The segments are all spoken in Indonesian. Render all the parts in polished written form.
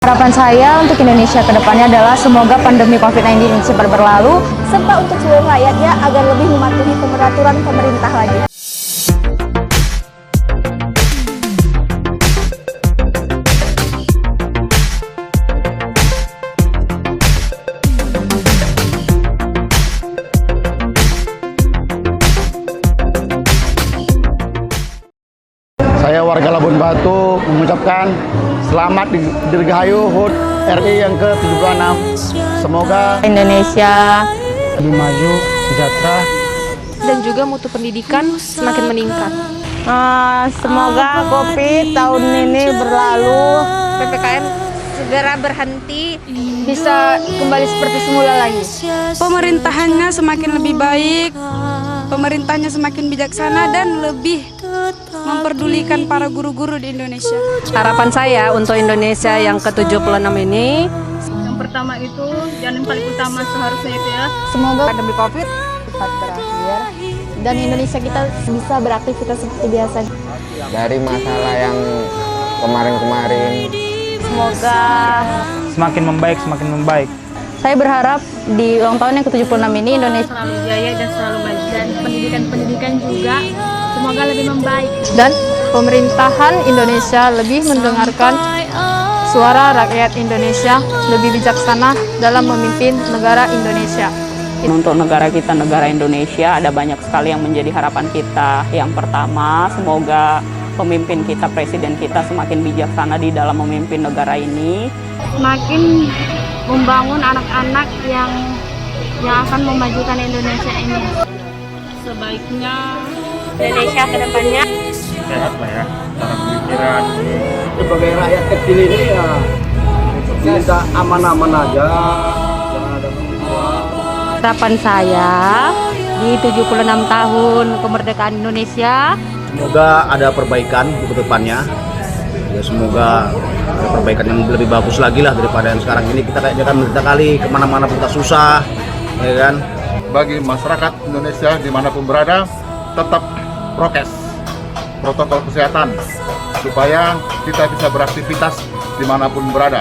Harapan saya untuk Indonesia ke depannya adalah semoga pandemi COVID-19 ini cepat berlalu, serta untuk seluruh rakyatnya agar lebih mematuhi peraturan pemerintah lagi. Saya warga Labuan Batu mengucapkan selamat Dirgahayu HUT RI yang ke-76. Semoga Indonesia lebih maju, sejahtera, dan juga mutu pendidikan semakin meningkat. semoga COVID tahun ini berlalu, PPKM segera berhenti, bisa kembali seperti semula lagi. Pemerintahannya semakin lebih baik, pemerintahnya semakin bijaksana dan lebih memperdulikan para guru-guru di Indonesia. Harapan saya untuk Indonesia yang ke-76 ini, yang pertama itu yang paling utama seharusnya itu ya, Semoga pandemi COVID cepat berakhir dan Indonesia kita bisa beraktivitas seperti biasa. Dari masalah yang kemarin-kemarin. Semoga semakin membaik. saya berharap di ulang tahun yang ke-76 ini Indonesia selalu jaya dan selalu baik, dan pendidikan juga semoga lebih membaik. dan pemerintahan Indonesia lebih mendengarkan suara rakyat Indonesia, lebih bijaksana dalam memimpin negara Indonesia. Untuk negara kita, negara Indonesia, ada banyak sekali yang menjadi harapan kita. Yang pertama, semoga pemimpin kita, presiden kita semakin bijaksana di dalam memimpin negara ini. Semakin membangun anak-anak yang akan memajukan Indonesia ini. Sebaiknya Indonesia ke depannya Sehat lah ya, cara pemikiran. Sebagai rakyat kecil ini ya kita aman-aman aja, jangan ada masalah. harapan saya di 76 tahun kemerdekaan Indonesia, Semoga ada perbaikan ke depannya. Ya, semoga ada perbaikan yang lebih bagus lagi lah daripada yang sekarang ini. Kita kayaknya kan menderita kali, kemana-mana pun kita susah, ya kan? Bagi masyarakat Indonesia dimanapun berada, tetap prokes, protokol kesehatan, supaya kita bisa beraktivitas dimanapun berada.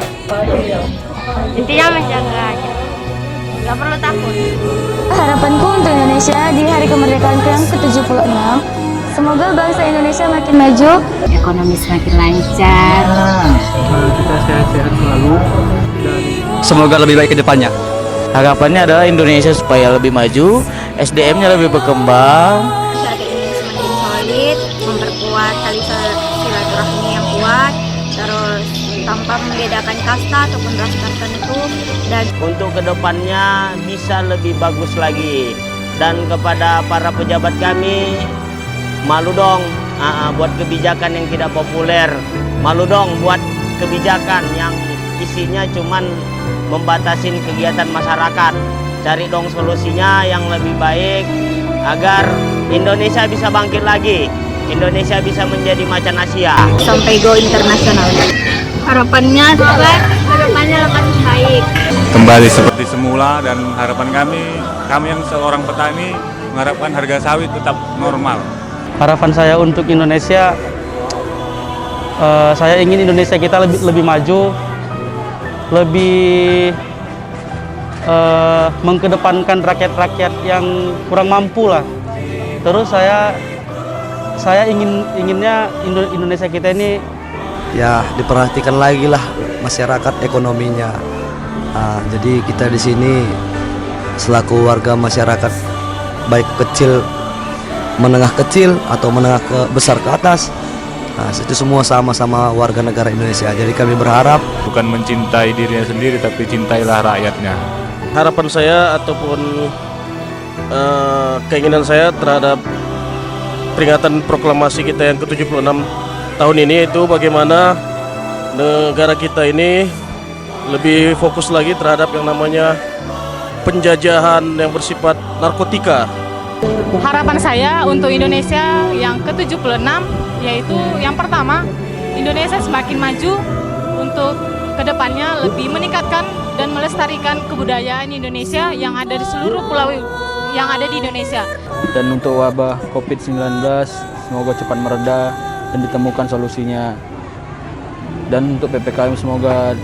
intinya menjaga aja, nggak perlu takut. Harapanku untuk Indonesia di hari kemerdekaan yang ke-76, semoga bangsa Indonesia makin maju, ekonomi semakin lancar. Kita sehat-sehat selalu. Semoga lebih baik ke depannya. Harapannya adalah Indonesia supaya lebih maju, SDM-nya lebih berkembang. Masyarakat Indonesia semakin solid, memperkuat tali silaturahmi yang kuat, terus tanpa membedakan kasta ataupun ras tertentu, dan Untuk kedepannya bisa lebih bagus lagi. Dan kepada para pejabat kami, malu dong buat kebijakan yang tidak populer. Malu dong buat kebijakan yang isinya cuman membatasin kegiatan masyarakat. Cari dong solusinya yang lebih baik agar Indonesia bisa bangkit lagi. Indonesia bisa menjadi macan Asia. sampai go internasional. harapannya semoga kedepannya lebih baik. Kembali seperti semula, dan harapan kami yang seorang petani mengharapkan harga sawit tetap normal. Harapan saya untuk Indonesia, saya ingin Indonesia kita lebih maju, lebih mengkedepankan rakyat-rakyat yang kurang mampu lah. Terus saya inginnya Indonesia kita ini Ya, diperhatikan lagi lah masyarakat ekonominya. Jadi kita di sini selaku warga masyarakat, baik kecil, menengah kecil atau menengah ke besar ke atas, itu semua sama-sama warga negara Indonesia. Jadi kami berharap Bukan mencintai dirinya sendiri, tapi cintailah rakyatnya. harapan saya ataupun keinginan saya terhadap peringatan proklamasi kita yang ke-76 tahun ini, itu bagaimana negara kita ini lebih fokus lagi terhadap yang namanya penjajahan yang bersifat narkotika. Harapan saya untuk Indonesia yang ke-76 yaitu yang pertama, Indonesia semakin maju untuk kedepannya lebih meningkatkan dan melestarikan kebudayaan Indonesia yang ada di seluruh pulau yang ada di Indonesia. Dan untuk wabah COVID-19 semoga cepat mereda dan ditemukan solusinya. Dan untuk PPKM semoga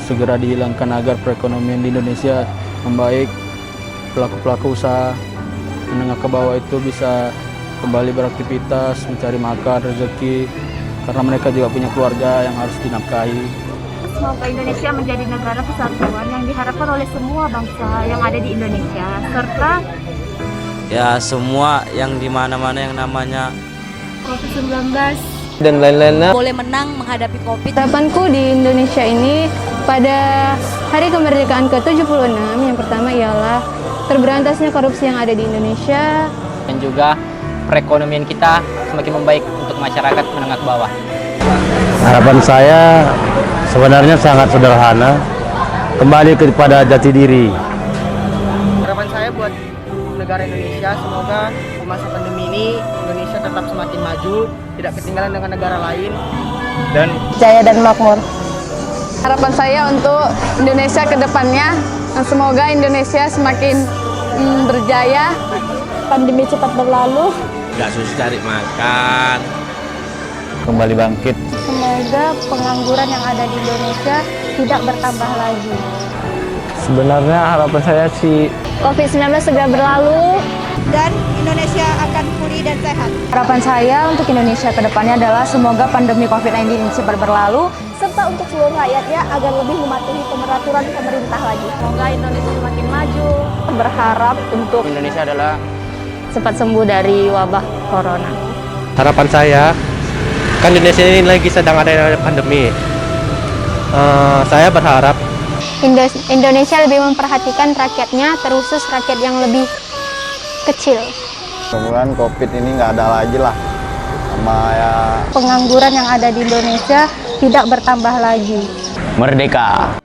segera dihilangkan agar perekonomian di Indonesia membaik. Pelaku-pelaku usaha menengah ke bawah itu bisa kembali beraktivitas, mencari makan, rezeki, karena mereka juga punya keluarga yang harus dinafkahi. Semoga Indonesia menjadi negara kesatuan yang diharapkan oleh semua bangsa yang ada di Indonesia, serta Ya semua yang di mana-mana yang namanya COVID-19 dan lain-lainnya boleh menang menghadapi COVID. Harapanku di Indonesia ini pada hari kemerdekaan ke-76 yang pertama ialah terberantasnya korupsi yang ada di Indonesia. Dan juga perekonomian kita semakin membaik untuk masyarakat menengah ke bawah. harapan saya sebenarnya sangat sederhana, kembali kepada jati diri. Harapan saya buat negara Indonesia, semoga di masa pandemi ini Indonesia tetap semakin maju, tidak ketinggalan dengan negara lain, dan jaya dan makmur. Harapan saya untuk Indonesia ke depannya, semoga Indonesia semakin berjaya, pandemi cepat berlalu, Gak susah cari makan, kembali bangkit. Semoga pengangguran yang ada di Indonesia tidak bertambah lagi. Sebenarnya harapan saya sih COVID-19 segera berlalu, Dan Indonesia akan pulih dan sehat. harapan saya untuk Indonesia ke depannya adalah semoga pandemi COVID-19 ini cepat berlalu, Serta untuk seluruh rakyatnya agar lebih mematuhi peraturan pemerintah lagi. Semoga Indonesia semakin maju. berharap untuk Indonesia adalah cepat sembuh dari wabah corona. Harapan saya, kan Indonesia ini lagi sedang ada pandemi. Saya berharap Indonesia lebih memperhatikan rakyatnya, terkhusus rakyat yang lebih kecil. mudah-mudahan COVID ini nggak ada lagi lah, sama ya Pengangguran yang ada di Indonesia tidak bertambah lagi. merdeka.